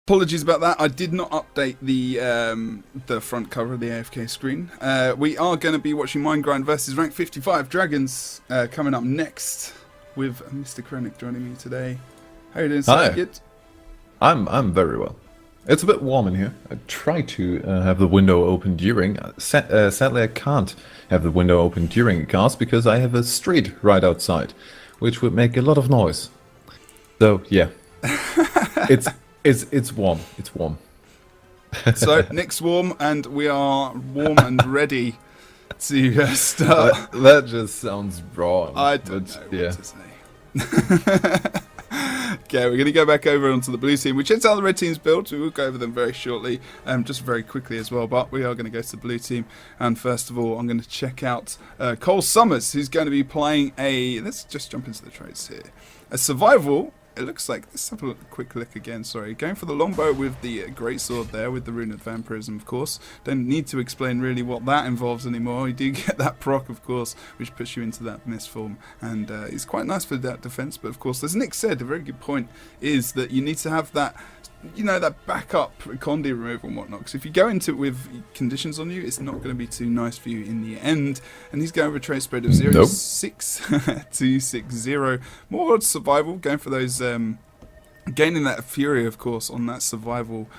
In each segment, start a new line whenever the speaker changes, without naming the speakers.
Apologies about that. I did not update the front cover of the AFK screen. We are going to be watching Mindgrind versus Rank 55 Dragons coming up next with Mr. Krennic joining me today. How are you doing,
Hi.
Circuit?
I'm very well. It's a bit warm in here. I try to have the window open during. Sadly, I can't have the window open during a cast because I have a street right outside, which would make a lot of noise. So yeah, it's warm. It's warm.
So Nick's warm, and we are warm and ready to start.
That just sounds wrong.
I don't know what to say. Okay, we're going to go back over onto the blue team. We checked out the red team's build. We will go over them very shortly, just very quickly as well. But we are going to go to the blue team. And first of all, I'm going to check out Cole Summers, who's going to be playing a... Let's just jump into the traits here. A survival... It looks like, let's have a quick look again, sorry. Going for the longbow with the greatsword there, with the rune of vampirism, of course. Don't need to explain really what that involves anymore. You do get that proc, of course, which puts you into that mist form. And it's quite nice for that defense. But, of course, as Nick said, a very good point is that you need to have that, you know, that backup condi removal and whatnot. Because if you go into it with conditions on you, it's not going to be too nice for you in the end. And he's going with a trait spread of 0 to 6 to 6-0. More survival, going for those, gaining that fury, of course, on that survival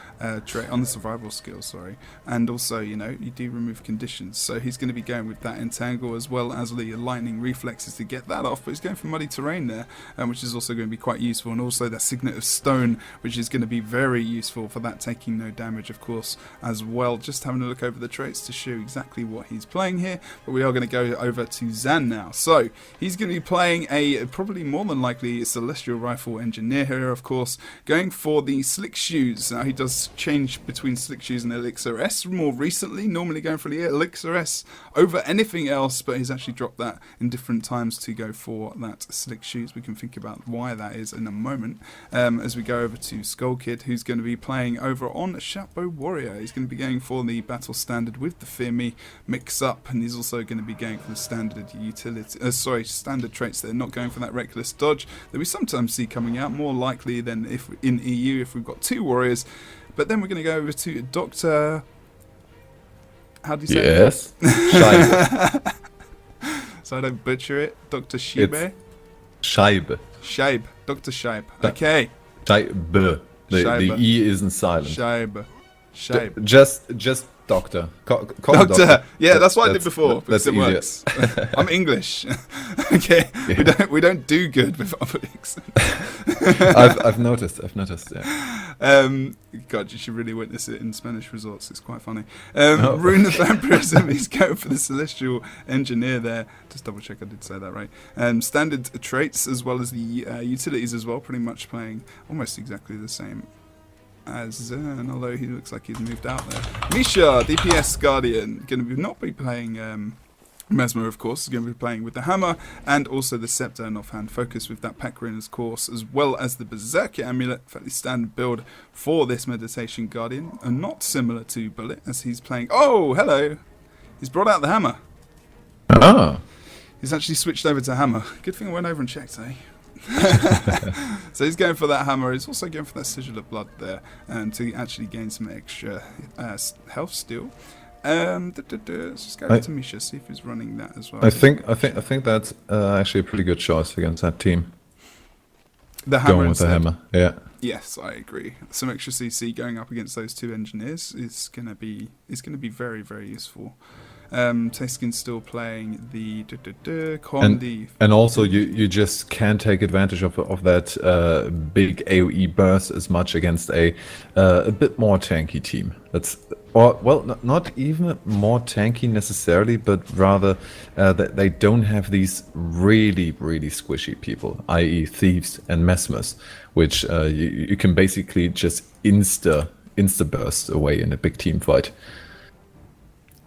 trait, on the survival skill, sorry. And also, you know, you do remove conditions. So he's going to be going with that entangle as well as the lightning reflexes to get that off. But he's going for muddy terrain there, which is also going to be quite useful. And also that signet of stone, which is going to be very useful for that taking no damage, of course, as well. Just having a look over the traits to show exactly what he's playing here. But we are going to go over to Zan now. So he's going to be playing a probably more than likely celestial rifle engineer here, of course. Going for the slick shoes. Now he does change between slick shoes and elixir S more recently, normally going for the elixir S over anything else, but he's actually dropped that in different times to go for that slick shoes. We can think about why that is in a moment, as we go over to Skull Kid, who's going to be playing over on Chapeau Warrior. He's going to be going for the battle standard with the Fear Me mix up, and he's also going to be going for the standard utility, standard traits. They're not going for that reckless dodge that we sometimes see coming out, more likely than if in EU if we've got two warriors. But then we're going to go over to Dr. How do you say
yes.
it? So I don't butcher it. Dr. Shibe?
Scheibe.
Scheib. Dr. Scheib. Okay.
Scheibe. The E isn't silent.
Scheib. Scheib.
Just doctor. Call
doctor. Yeah, that's what I did before.
That's
it works. I'm English. Okay. Yeah. We don't do good with obliques.
I've noticed. Yeah.
God, you should really witness it in Spanish resorts. It's quite funny. Rune of Vampirism. He's going for the Celestial Engineer there. Just double check I did say that right. Standard traits as well as the utilities as well. Pretty much playing almost exactly the same as Zern, although he looks like he's moved out there. Misha, DPS Guardian, going to not be playing Mesmer, of course, is going to be playing with the Hammer and also the Scepter and Offhand Focus with that Pack Runners course, as well as the Berserker Amulet, fairly standard build for this Meditation Guardian, and not similar to Bullet, as he's playing... Oh, hello! He's brought out the Hammer.
Oh.
He's actually switched over to Hammer. Good thing I went over and checked, eh? So he's going for that hammer. He's also going for that sigil of blood there, and to actually gain some extra health steal. Let's just go to Misha, see if he's running that as well.
I think that's actually a pretty good choice against that team.
The hammer
going with the hammer, yeah.
Yes, I agree. Some extra CC going up against those two engineers is gonna be very, very useful. Taskin's still playing the Condi.
And also you just can't take advantage of that big AoE burst as much against a bit more tanky team. Not even more tanky necessarily, but rather that they don't have these really squishy people, i.e. thieves and mesmers, which you can basically just insta burst away in a big team fight.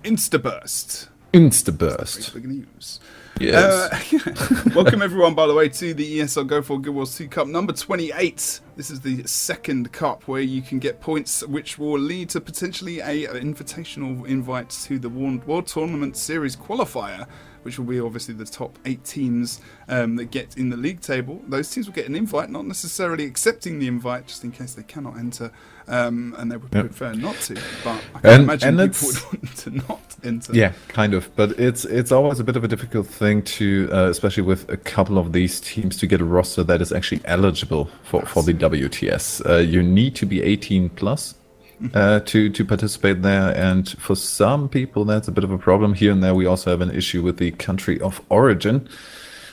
Instaburst.
Facebook
news.
Yes.
Welcome everyone, by the way, to the ESL Go4GW2 Cup number 28 This is the second cup where you can get points which will lead to potentially a invitational invite to the World Tournament Series qualifier, which will be obviously the top 8 teams that get in the league table. Those teams will get an invite, not necessarily accepting the invite, just in case they cannot enter, and they would prefer not to. But I can imagine people would want to not enter.
Yeah, kind of. But it's always a bit of a difficult thing to, especially with a couple of these teams, to get a roster that is actually eligible for the WTS. You need to be 18 plus. To participate there, and for some people that's a bit of a problem. Here and there we also have an issue with the country of origin,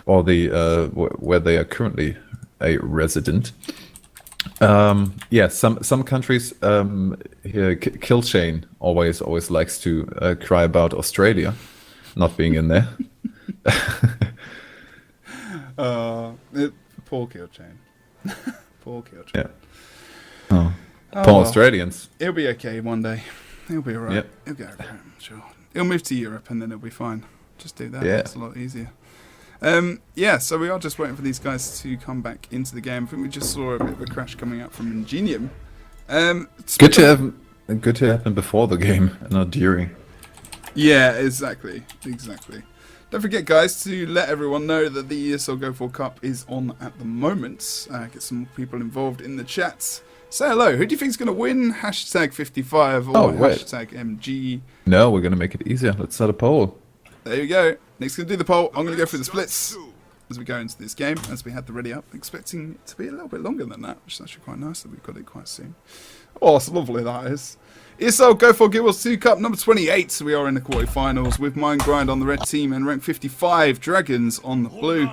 or the where they are currently a resident. Yeah, some countries here, Killchain always likes to cry about Australia not being in there.
Poor Killchain. Poor Killchain.
Yeah. Oh. Poor Australians.
He'll be okay one day. He'll be alright. Yep. He'll go over it, I'm sure. He'll move to Europe and then it'll be fine. Just do that. Yeah. It's a lot easier. Yeah, so we are just waiting for these guys to come back into the game. I think we just saw a bit of a crash coming up from Ingenium.
Good to happen before the game and not during.
Yeah, exactly. Don't forget, guys, to let everyone know that the ESL Go4 Cup is on at the moment. Get some people involved in the chat. Say hello. Who do you think is going to win? Hashtag 55 or hashtag MG?
No, we're going to make it easier. Let's start a poll.
There you go. Nick's going to do the poll. I'm going to go through the splits as we go into this game, as we had the ready up. Expecting it to be a little bit longer than that, which is actually quite nice that we've got it quite soon. Oh, it's lovely that is. ESL Go4GW2 Cup number 28. So we are in the quarterfinals with Mindgrind on the red team and rank 55 Dragons on the blue.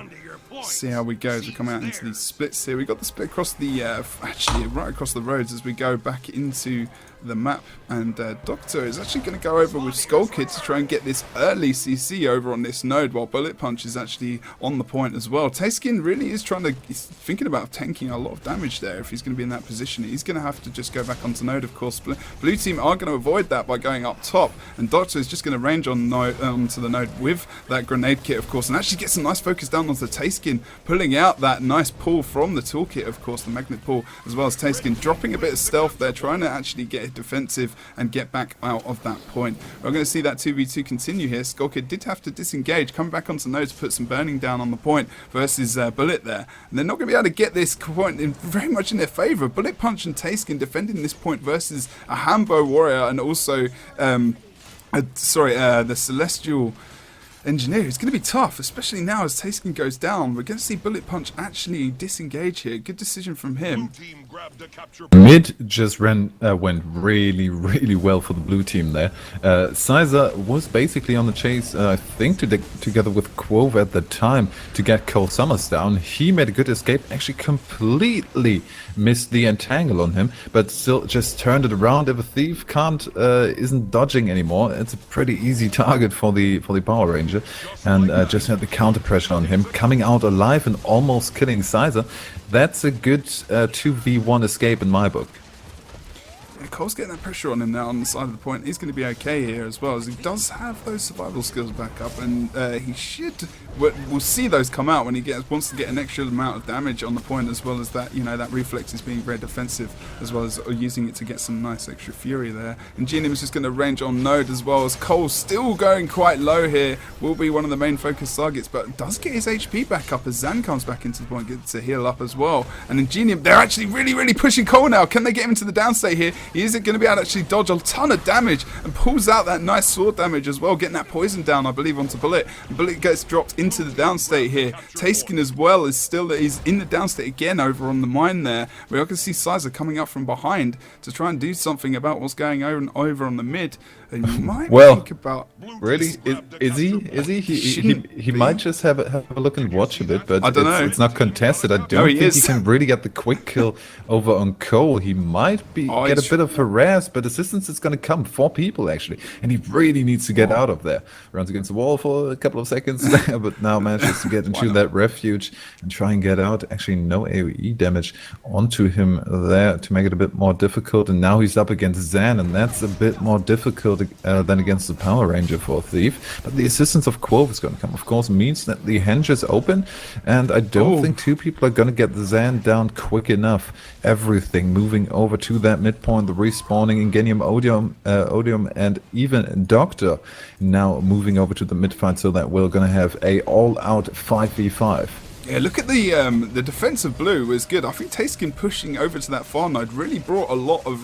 See how we go as we come out into these splits here. We got the split across the actually right across the roads as we go back into the map, and Doctor is actually going to go over with Skull Kid to try and get this early CC over on this node, while Bullet Punch is actually on the point as well. Tayskin really is he's thinking about tanking a lot of damage there. If he's going to be in that position, he's going to have to just go back onto node, of course. Blue team are going to avoid that by going up top, and Doctor is just going to range on onto the node with that grenade kit, of course, and actually get some nice focus down onto Tayskin, pulling out that nice pull from the toolkit, of course, the magnet pull, as well as Tayskin dropping a bit of stealth there, trying to actually get defensive and get back out of that point. We're going to see that 2v2 continue here. Skullkid did have to disengage, come back onto node to put some burning down on the point versus Bullet there. And they're not going to be able to get this point very much in their favour. Bullet Punch and Tayskin defending this point versus a Hambo Warrior and also, the Celestial Engineer. It's going to be tough, especially now as Tayskin goes down. We're going to see Bullet Punch actually disengage here. Good decision from him.
Mid just went really well for the blue team there. Sizer was basically on the chase, I think, together with Quove at the time to get Cole Summers down. He made a good escape, actually completely missed the entangle on him, but still just turned it around. If a thief isn't dodging anymore, it's a pretty easy target for the Power Ranger, and just had the counter pressure on him, coming out alive and almost killing Sizer. That's a good 2v1 escape in my book.
Yeah, Cole's getting that pressure on him now on the side of the point. He's going to be okay here as well, as he does have those survival skills back up, and he should. We'll see those come out when he wants to get an extra amount of damage on the point, as well as that, that reflex is being very defensive, as well as using it to get some nice extra fury there. And Genium is just going to range on node, as well as Cole still going quite low here. Will be one of the main focus targets, but does get his HP back up as Zan comes back into the point, gets to heal up as well. And Ingenium, they're actually really pushing Cole now. Can they get him into the downstate here? He isn't going to be able to actually dodge a ton of damage, and pulls out that nice sword damage as well, getting that poison down, I believe, onto Bullet. And Bullet gets dropped into the downstate here. Tayskin as well he's in the downstate again over on the mine there. We are going to see Sizer coming up from behind to try and do something about what's going on over on the mid. And you might think about...
Really? Is he? He might just have a look and watch a bit, but
I don't know.
It's not contested. I don't think he can really get the quick kill over on Cole. He might get a bit bit of harass, but assistance is going to come. 4 people, actually. And he really needs to get out of there. Runs against the wall for a couple of seconds, but now manages to get into that refuge and try and get out. Actually, no AoE damage onto him there to make it a bit more difficult. And now he's up against Zan, and that's a bit more difficult than against the Power Ranger for Thief. But the assistance of Quove is going to come, of course, means that the henge is open, and I don't think 2 people are going to get the Zan down quick enough. Everything moving over to that midpoint, the respawning Ingenium, Odium, and even Doctor now moving over to the midfight, so that we're going to have a all-out 5v5.
Yeah, look at the defense of blue was good. I think Tayskin pushing over to that far node really brought a lot of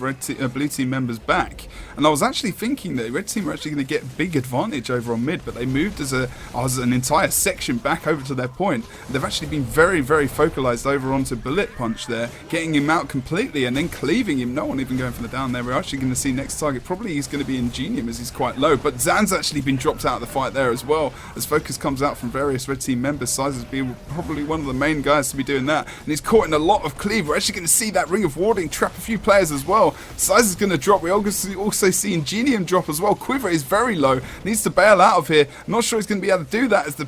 blue team members back. And I was actually thinking that red team were actually going to get big advantage over on mid, but they moved as an entire section back over to their point. They've actually been very, very focalized over onto Bullet Punch there, getting him out completely and then cleaving him. No one even going for the down there. We're actually going to see next target. Probably he's going to be Ingenium as he's quite low, but Zan's actually been dropped out of the fight there as well, as focus comes out from various red team members. Sizes being probably one of the main guys to be doing that, and he's caught in a lot of cleave. We're actually going to see that Ring of Warding trap a few players as well. Size is going to drop. We also see Ingenium drop as well. Quiver is very low, needs to bail out of here. Not sure he's going to be able to do that as the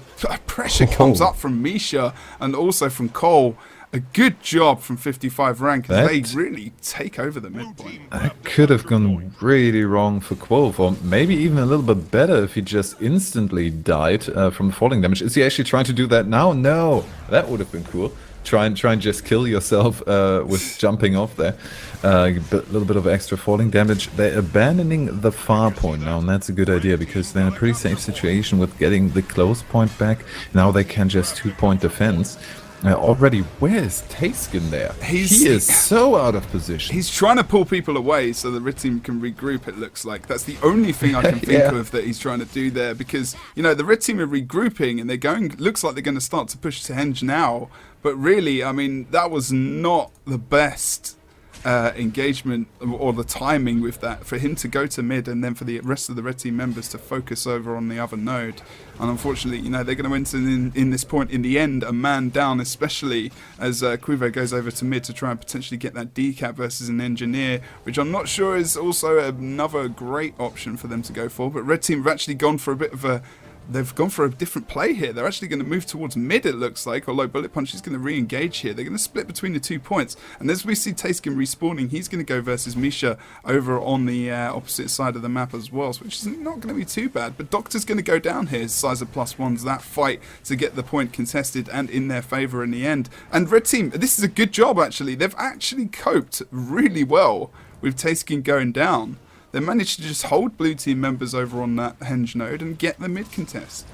pressure comes up from Misha and also from Cole. A good job from 55 rank. They really take over the midpoint.
That could have gone really wrong for Quove, or maybe even a little bit better if he just instantly died from the falling damage. Is he actually trying to do that now? No, that would have been cool. Try and just kill yourself with jumping off there. A little bit of extra falling damage. They're abandoning the far point now, and that's a good idea because they're in a pretty safe situation with getting the close point back. Now they can just 2-point defense. Already, where's Tayskin there? He is so out of position.
He's trying to pull people away so the red team can regroup, it looks like. That's the only thing I can think of that he's trying to do there, because, you know, the red team are regrouping and they're going, looks like they're going to start to push to henge now, but really, I mean, that was not the best engagement or the timing with that, for him to go to mid and then for the rest of the red team members to focus over on the other node. And unfortunately, you know, they're going to enter in this point in the end a man down, especially as Quivo goes over to mid to try and potentially get that decap versus an engineer, which I'm not sure is also another great option for them to go for. But red team have actually gone for a bit of a they've gone for a different play here. They're actually going to move towards mid, it looks like, although Bullet Punch is going to re-engage here. They're going to split between the 2 points. And as we see Tayskin respawning, he's going to go versus Misha over on the opposite side of the map as well, which is not going to be too bad. But Doctor's going to go down here. Size of +1s, that fight to get the point contested and in their favour in the end. And Red Team, this is a good job, actually. They've actually coped really well with Tayskin going down. They managed to just hold blue team members over on that henge node and get the mid contest.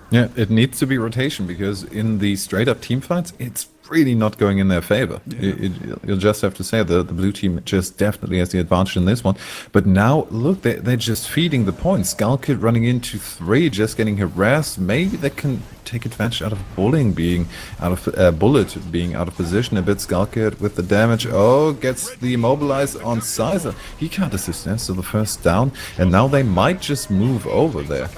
Yeah, it needs to be rotation, because in the straight up team fights, it's really not going in their favor. Yeah. You'll just have to say the blue team just definitely has the advantage in this one. But now, look, they're just feeding the points. Skull Kid running into 3, just getting harassed. Maybe they can take advantage out of Bullet being out of position a bit. Skull Kid with the damage. Oh, gets the immobilize on Sizer. He can't assist there, so the first down. And now they might just move over there.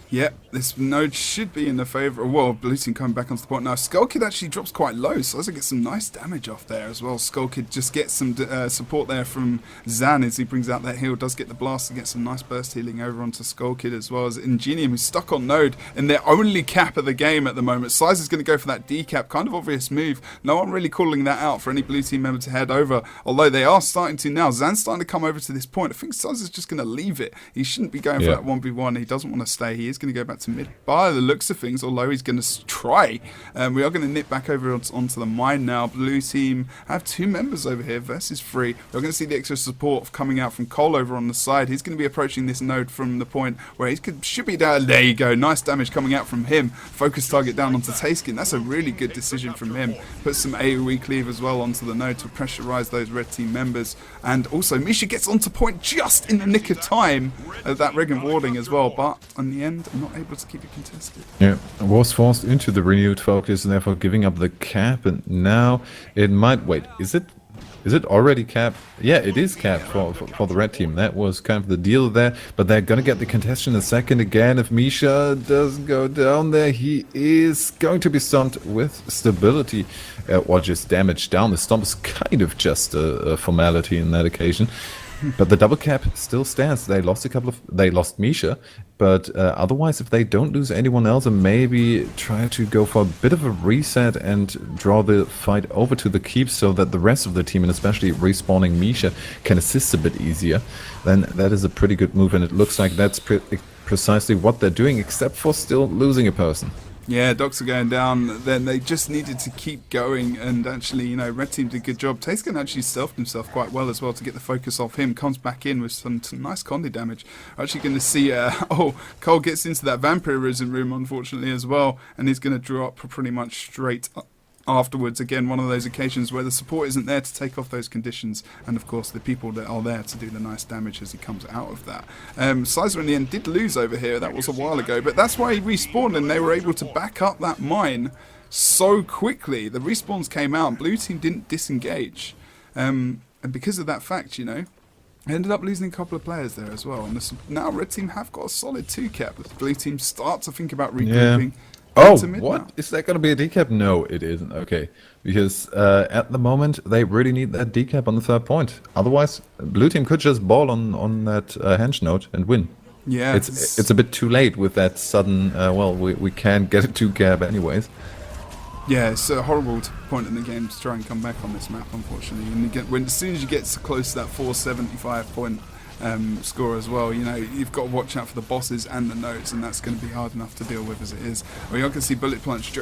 Yep, this node should be in the favour. Well, blue team coming back onto the point now. Skull Kid actually drops quite low, so Sizer gets some nice damage off there as well. Skull Kid just gets some support there from Zan as he brings out that heal. Does get the blast and gets some nice burst healing over onto Skull Kid, as well as Ingenium, who's stuck on node in their only cap of the game at the moment. Sizer's going to go for that decap, kind of obvious move. No one really calling that out for any blue team member to head over, although they are starting to now. Zan's starting to come over to this point. I think Sizer's just going to leave it. He shouldn't be going for that 1v1. He doesn't want to stay. He is going to go back to mid by the looks of things, although he's going to try. We are going to nip back over onto the mine now. Blue team have 2 members over here versus 3. We're going to see the extra support coming out from Cole over on the side. He's going to be approaching this node from the point where he should be down. There you go. Nice damage coming out from him. Focus target down onto Tayskin. That's a really good decision from him. Put some AoE cleave as well onto the node to pressurize those red team members. And also Misha gets onto point just in the nick of time of that rig and warding as well. But in the end, I'm not able to keep it contested.
Yeah, was forced into the renewed focus and therefore giving up the cap, and now it might... Wait, is it Is it already capped? Yeah, it is capped for the red team. That was kind of the deal there. But they're gonna get the contest in a second again. If Misha doesn't go down there, he is going to be stunned with stability or just damaged down. The stomp is kind of just a formality in that occasion. But the double cap still stands. They lost Misha, but otherwise, if they don't lose anyone else, and maybe try to go for a bit of a reset and draw the fight over to the keep, so that the rest of the team, and especially respawning Misha, can assist a bit easier, then that is a pretty good move. And it looks like that's precisely what they're doing, except for still losing a person.
Yeah, Docs are going down. Then they just needed to keep going, and actually, you know, Red Team did a good job. Taskin actually stealthed himself quite well as well to get the focus off him. Comes back in with some nice Condi damage. We're actually going to see, Cole gets into that vampirism room, unfortunately, as well, and he's going to drop pretty much straight afterwards. Again, one of those occasions where the support isn't there to take off those conditions, and of course the people that are there to do the nice damage as he comes out of that. Sizer in the end did lose over here, that was a while ago, but that's why he respawned, and they were able to back up that mine so quickly. The respawns came out, blue team didn't disengage, and because of that fact, you know, ended up losing a couple of players there as well. And now red team have got a solid 2 cap. The blue team start to think about regrouping.
Oh, what? Now. Is that going to be a decap? No, it isn't. Okay. Because at the moment, they really need that decap on the 3rd point. Otherwise, blue team could just ball on that henge node and win.
Yeah.
It's a bit too late with that sudden, well, we can't get a 2 cap anyways.
Yeah, it's a horrible point in the game to try and come back on this map, unfortunately. And as soon as you get so close to that 475 point score as well, you know, you've got to watch out for the bosses and the nodes, and that's going to be hard enough to deal with as it is. We can see Bullet Plunge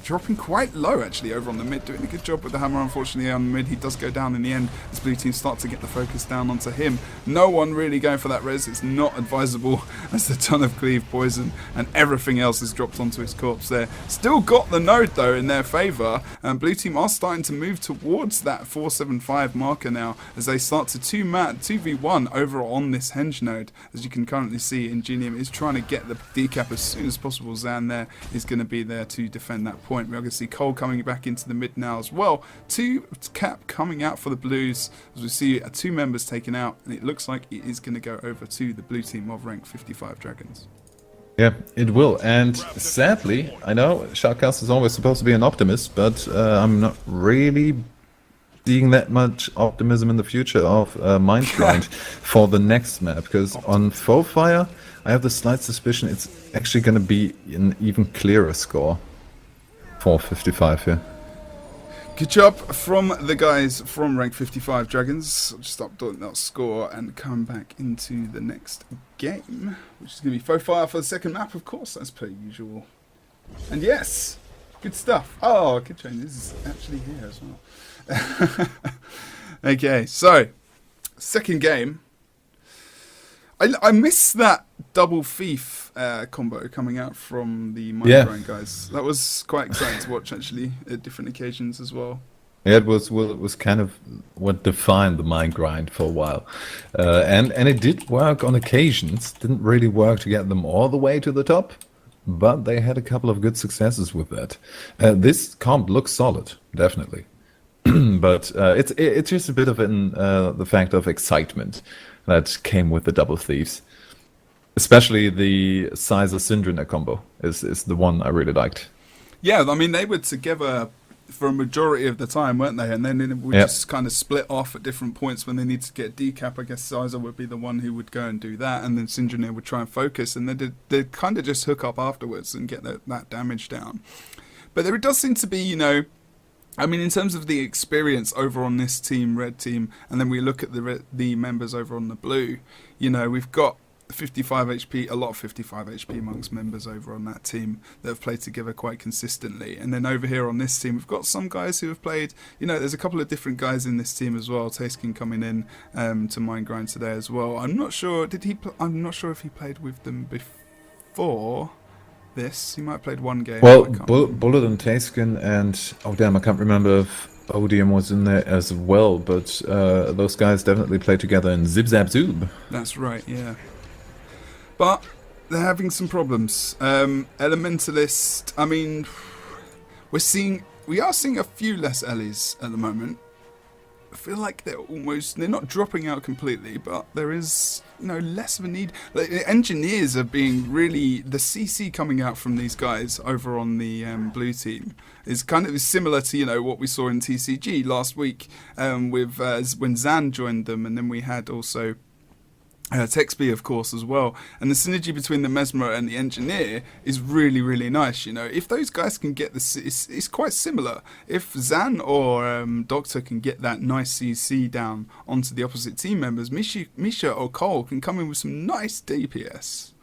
dropping quite low actually over on the mid, doing a good job with the hammer. Unfortunately on the mid he does go down in the end as blue team start to get the focus down onto him. No one really going for that res, it's not advisable as the ton of cleave poison and everything else is dropped onto his corpse there. Still got the node though in their favour, and blue team are starting to move towards that 475 marker now as they start to 2v1 over on this henge node. As you can currently see, Ingenium is trying to get the decap as soon as possible. Zan there is going to be there to defend that point. We're going to see Cole coming back into the mid now as well. 2 cap coming out for the Blues as we see 2 members taken out, and it looks like it is going to go over to the blue team of rank 55 Dragons.
Yeah, it will. And sadly, I know Sharkcast is always supposed to be an optimist, but I'm not really seeing that much optimism in the future of Mindgrind for the next map, because on Foefire I have the slight suspicion it's actually going to be an even clearer score. 455 here.
Good job from the guys from rank 55 Dragons. I'll just stop doing that score and come back into the next game, which is going to be Foefire for the second map, of course, as per usual. And yes, good stuff. Oh, good train. This is actually here as well. Okay, so second game. I miss that double thief combo coming out from the Mindgrind guys. That was quite exciting to watch actually at different occasions as well.
Yeah, it was kind of what defined the Mindgrind for a while, and it did work on occasions. Didn't really work to get them all the way to the top, but they had a couple of good successes with that. This comp looks solid, definitely, but it's just a bit of the fact of excitement that came with the double thieves. Especially the Sizer Syndrome combo is the one I really liked.
Yeah, I mean, they were together for a majority of the time, weren't they? And then it would just kind of split off at different points when they need to get decap. I guess Sizer would be the one who would go and do that, and then Syndrome would try and focus, and they'd kind of just hook up afterwards and get that damage down. But there does seem to be, you know, I mean, in terms of the experience over on this team, red team, and then we look at the members over on the blue, you know, we've got 55 HP, a lot of 55 HP amongst members over on that team that have played together quite consistently. And then over here on this team, we've got some guys who have played, you know, there's a couple of different guys in this team as well. Taskin coming in to Mindgrind today as well. I'm not sure, I'm not sure if he played with them before this. He might have played one game.
Well, Bullet and Taskin and, oh damn, I can't remember if Odium was in there as well, but those guys definitely played together in Zip Zap Zoob.
That's right, yeah. But they're having some problems. Elementalist, I mean, we are seeing a few less Ellies at the moment. feel like they're not dropping out completely, but there is, less of a need. Like, the engineers are being really, the CC coming out from these guys over on the blue team is kind of similar to, what we saw in TCG last week with when Zan joined them, and then we had also Texby, of course, as well. And the synergy between the Mesmer and the Engineer is really, really nice. If those guys can get this, it's quite similar. If Zan or Doctor can get that nice CC down onto the opposite team members, Misha or Cole can come in with some nice DPS.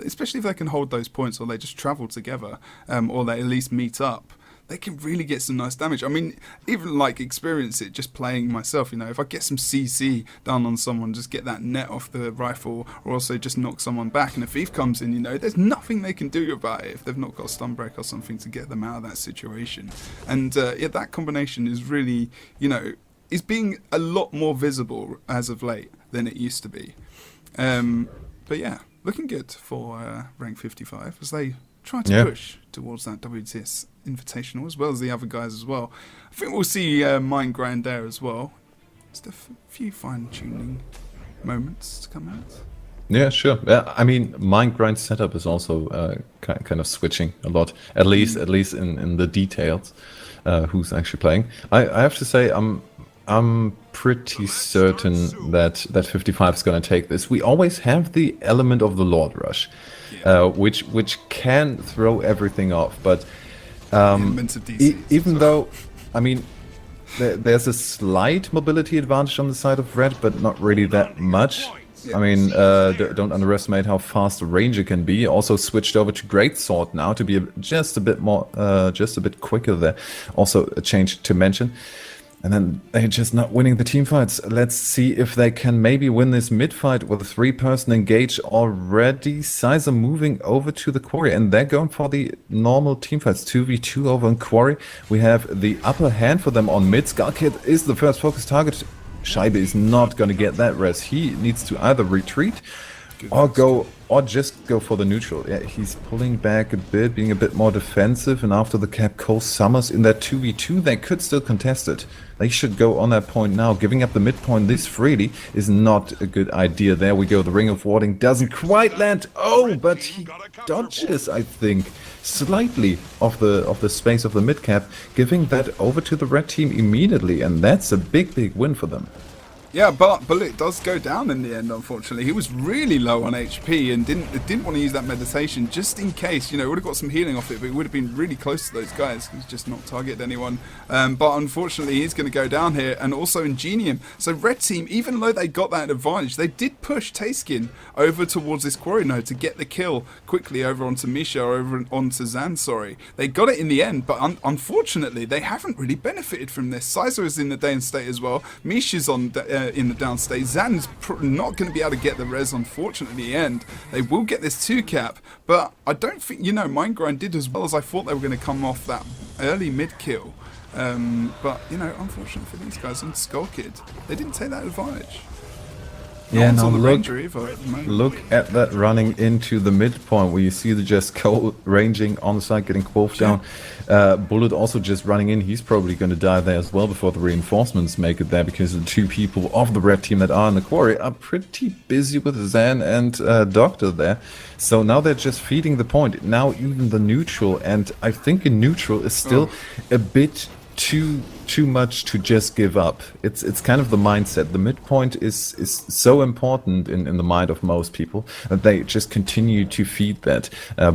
Especially if they can hold those points, or they just travel together, or they at least meet up. They can really get some nice damage. I mean, even experience it just playing myself, if I get some CC down on someone, just get that net off the rifle, or also just knock someone back, and a thief comes in, there's nothing they can do about it if they've not got a stun break or something to get them out of that situation. And that combination is really, is being a lot more visible as of late than it used to be. But yeah, looking good for rank 55 as they try to push towards that WTS Invitational, as well as the other guys as well. I think we'll see Mind Grind there as well. Just a few fine-tuning moments to come out.
Yeah, sure. I mean, Mind Grind setup is also kind of switching a lot, at least in the details. Who's actually playing? I have to say, I'm pretty certain that 55 is going to take this. We always have the element of the Lord Rush, which can throw everything off. But even though, I mean, there's a slight mobility advantage on the side of Red, but not really that much. I mean, don't underestimate how fast the Ranger can be. Also switched over to Greatsword now to be just a bit quicker there. Also a change to mention. And then they're just not winning the team fights. Let's see if they can maybe win this mid fight with a 3-person engage already. Sizer moving over to the quarry, and they're going for the normal team fights. 2v2 over on quarry. We have the upper hand for them on mid. Skullkid is the first focus target. Scheibe is not going to get that res. He needs to either retreat or just go for the neutral. Yeah, he's pulling back a bit, being a bit more defensive, and after the cap, Cole Summers in that 2v2, they could still contest it. They should go on that point now. Giving up the midpoint this freely is not a good idea. There we go. The Ring of Warding doesn't quite land. Oh, but he dodges, I think, slightly of the space of the mid cap, giving that over to the red team immediately, and that's a big win for them.
Yeah, but Bullet does go down in the end, unfortunately. He was really low on HP and didn't want to use that meditation just in case. Would have got some healing off it, but he would have been really close to those guys. He's just not targeted anyone. But unfortunately, he's going to go down here, and also Ingenium. So Red Team, even though they got that advantage, they did push Tayskin over towards this quarry node to get the kill quickly over onto Misha, or over onto Zan, sorry. They got it in the end, but unfortunately, they haven't really benefited from this. Sizer is in the down state as well. Misha's on in the down state. Zan's not going to be able to get the res, unfortunately, in the end. They will get this 2-cap, but I don't think, Mind Grind did as well as I thought they were going to come off that early mid kill. But, unfortunately for these guys, and Skull Kid, they didn't take that advantage.
Yeah, now look at that running into the midpoint where you see the just Cole ranging on the side, getting quoffed down. Bullet also just running in. He's probably going to die there as well before the reinforcements make it there, because the two people of the red team that are in the quarry are pretty busy with Zan and Doctor there. So now they're just feeding the point. Now even the neutral, and I think a neutral is still a bit too much to just give up. It's kind of the mindset. The midpoint is so important in the mind of most people that they just continue to feed that.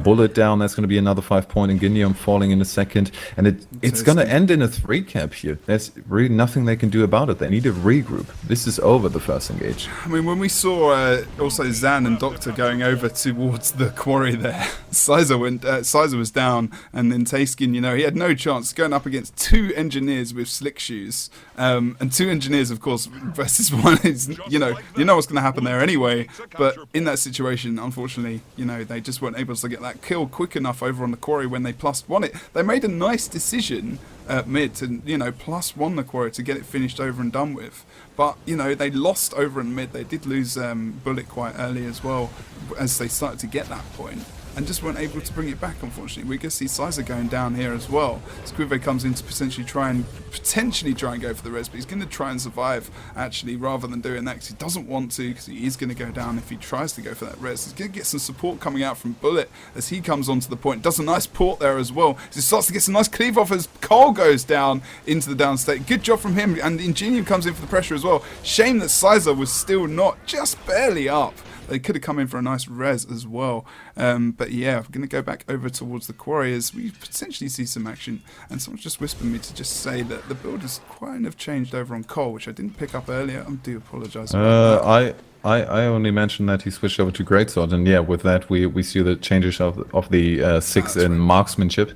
Bullet down, that's going to be another 5-point. Ingenium falling in a second, and it's going to end in a 3-cap here. There's really nothing they can do about it. They need to regroup. This is over, the first engage.
I mean, when we saw also Zan and Doctor going over towards the quarry there, Sizer was down, and then Tayskin, he had no chance going up against 2 engineers with slick shoes, and 2 engineers, of course, versus 1 is, you know what's going to happen there anyway. But in that situation, unfortunately, they just weren't able to get that kill quick enough over on the quarry when they +1 it. They made a nice decision at mid to, +1 the quarry to get it finished over and done with. But, they lost over in mid. They did lose Bullet quite early as well as they started to get that point. and just weren't able to bring it back, unfortunately. We can see CEST going down here as well. sPVP comes in to potentially try and go for the res, but he's going to try and survive, actually, rather than doing that, because he doesn't want to, because he is going to go down if he tries to go for that res. He's going to get some support coming out from Bullet as he comes onto the point. Does a nice port there as well. He starts to get some nice cleave off as Cole goes down into the downstate. Good job from him, and Ingenium comes in for the pressure as well. Shame that CEST was still not, just barely up. They could have come in for a nice res as well. But yeah, I'm going to go back over towards the quarry as we potentially see some action. And someone's just whispered me to just say that the build has kind of changed over on Cole, which I didn't pick up earlier. I do apologise about that.
I only mentioned that he switched over to Greatsword, and yeah, with that we see the changes of the 6 in marksmanship,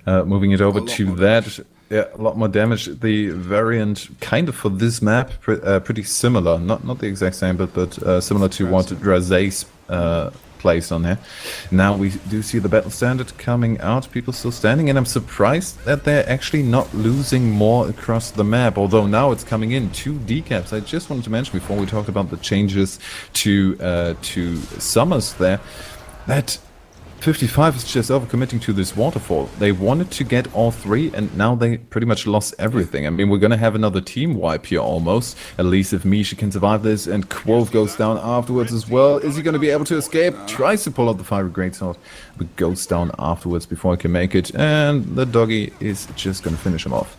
moving it over to that. Yeah, a lot more damage. The variant kind of for this map pretty similar, not the exact same, but similar to what Draze's placed on here. Now we do see the battle standard coming out, people still standing, and I'm surprised that they're actually not losing more across the map, although now it's coming in 2 decaps. I just wanted to mention before we talked about the changes to Summers there, that 55 is just overcommitting to this waterfall. They wanted to get all 3, and now they pretty much lost everything. I mean, we're going to have another team wipe here almost. At least if Misha can survive this, and Quoth goes down afterwards as well. Is he going to be able to escape? Tries to pull out the fiery greatsword, but goes down afterwards before he can make it. And the doggy is just going to finish him off.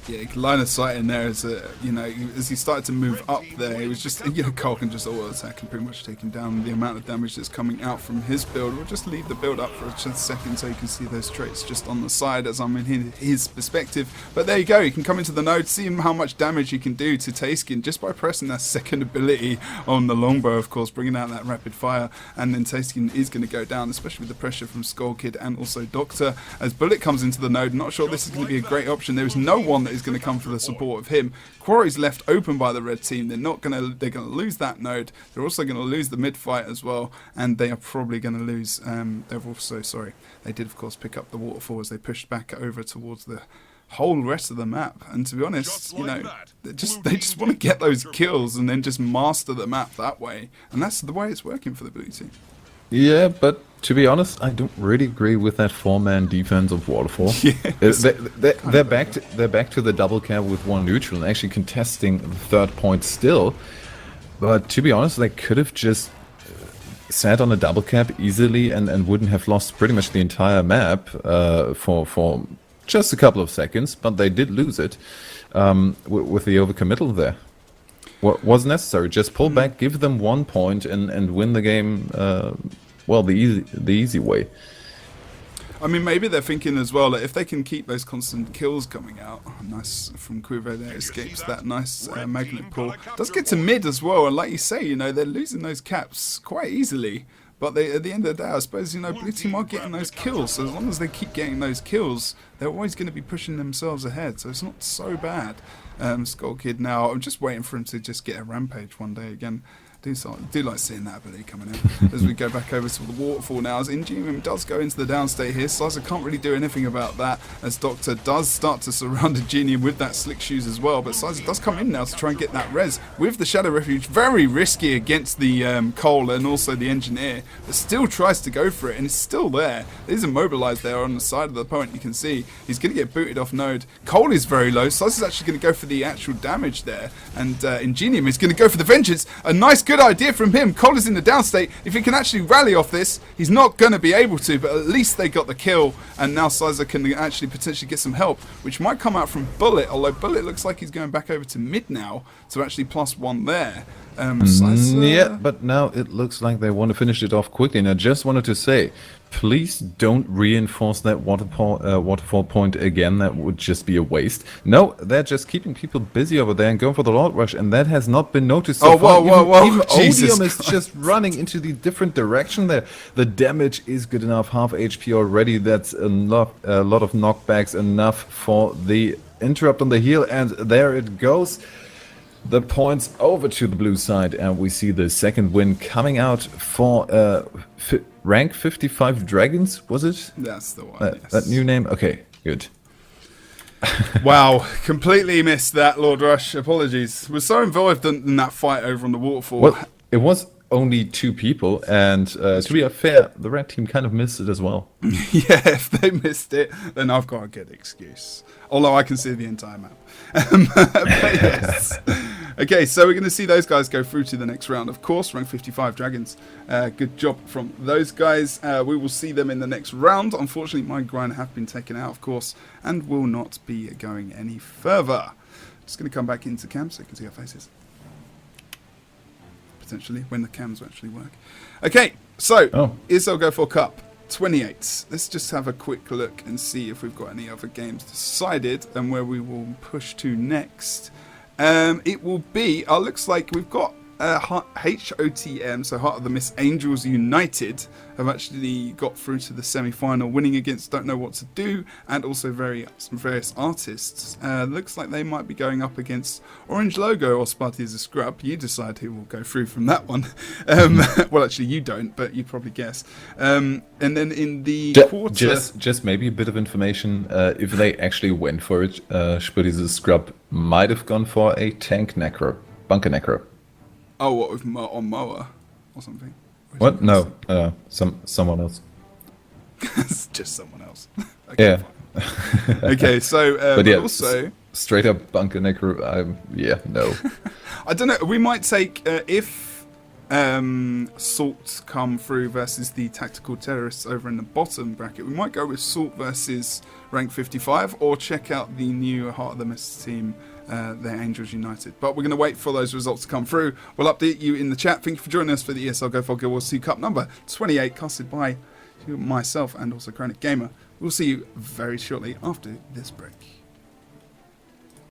Yeah, line of sight in there as as he started to move up there, it was just, Cole can just auto attack and pretty much take him down. The amount of damage that's coming out from his build, we'll just leave the build up for just a second so you can see those traits just on the side as I'm in his perspective. But there you go, you can come into the node, see how much damage you can do to Tayskin just by pressing that second ability on the longbow, of course, bringing out that rapid fire, and then Tayskin is going to go down, especially with the pressure from Skull Kid and also Doctor. As Bullet comes into the node, not sure this is going to be a great option. There is no one that is going to come for the support of him. Quarry's left open by the red team. They're going to lose that node. They're also going to lose the mid fight as well, and they are probably going to lose. They did of course pick up the waterfall as they pushed back over towards the whole rest of the map. And to be honest, they just want to get those kills and then just master the map that way. And that's the way it's working for the blue team.
Yeah, but to be honest, I don't really agree with that 4-man defense of Waterfall. Yes. They're back to the double cap with 1 neutral and actually contesting the 3rd point still. But to be honest, they could have just sat on a double cap easily and wouldn't have lost pretty much the entire map for just a couple of seconds. But they did lose it with the overcommittal there. What was necessary? Just pull back, give them 1 point, and win the game. The easy way.
I mean, maybe they're thinking as well that if they can keep those constant kills coming out, nice from Quivo there, escapes that nice magnet pull. Does get to mid as well, and like you say, they're losing those caps quite easily. But at the end of the day, I suppose, blue team are getting those kills. So as long as they keep getting those kills, they're always going to be pushing themselves ahead. So it's not so bad. Skull Kid now, I'm just waiting for him to just get a rampage one day again. Do like seeing that ability coming in. As we go back over to the waterfall now, as Ingenium does go into the downstate here. CEST can't really do anything about that, as Doctor does start to surround Ingenium with that slick shoes as well. But CEST does come in now to try and get that res with the Shadow Refuge. Very risky against the Cole and also the Engineer, but still tries to go for it, and it's still there. It is immobilized there on the side of the point. You can see he's going to get booted off node. Cole is very low. CEST is actually going to go for the actual damage there, and Ingenium is going to go for the vengeance. A nice good idea from him. Cole is in the downstate. If he can actually rally off this, he's not going to be able to, but at least they got the kill, and now CEST can actually potentially get some help, which might come out from Bullet, although Bullet looks like he's going back over to mid now to actually +1 there.
Yeah, but now it looks like they want to finish it off quickly, and I just wanted to say, please don't reinforce that waterfall point again. That would just be a waste. No, they're just keeping people busy over there and going for the Lord Rush, and that has not been noticed so far. Even Odium is just running into the different direction there. The damage is good enough, half HP already. That's a lot of knockbacks, enough for the interrupt on the heal, and there it goes. The points over to the blue side, and we see the second win coming out for rank 55 Dragons, was it?
That's the one, yes.
That new name? Okay, good.
Wow, completely missed that, Lord Rush. Apologies. We're so involved in that fight over on the waterfall.
Well, it was only 2 people, and to be fair, the red team kind of missed it as well.
Yeah, if they missed it, then I've got a good excuse. Although I can see the entire map. But yes. Okay, so we're going to see those guys go through to the next round. Of course, rank 55 Dragons. Good job from those guys. We will see them in the next round. Unfortunately, my grind have been taken out, of course, and will not be going any further. Just going to come back into cam so you can see our faces. Potentially, when the cams will actually work. Okay, so, ESL Go4 Cup 28. Let's just have a quick look and see if we've got any other games decided and where we will push to next. It will be, looks like we've got HOTM, so Heart of the Mist Angels United, have actually got through to the semi-final, winning against Don't Know What to Do, and also some various artists. Looks like they might be going up against Orange Logo or Sparty as a Scrub. You decide who will go through from that one. Well, actually, you don't, but you probably guess. And then in the quarter...
Just maybe a bit of information. If they actually went for it, Sparty as a Scrub might have gone for a tank necro, bunker necro.
Oh, what, with on Moa or something?
What? No, someone else.
Just someone else. Okay,
yeah.
Okay, so
but yeah,
also
straight up bunker necro. Yeah, no.
I don't know. We might take if Salt come through versus the tactical terrorists over in the bottom bracket. We might go with Salt versus rank 55, or check out the new Heart of the Mist team. They're Angels United. But we're going to wait for those results to come through. We'll update you in the chat. Thank you for joining us for the ESL Go4GW2 Cup number 28, casted by myself and also Chronic Gamer. We'll see you very shortly after this break.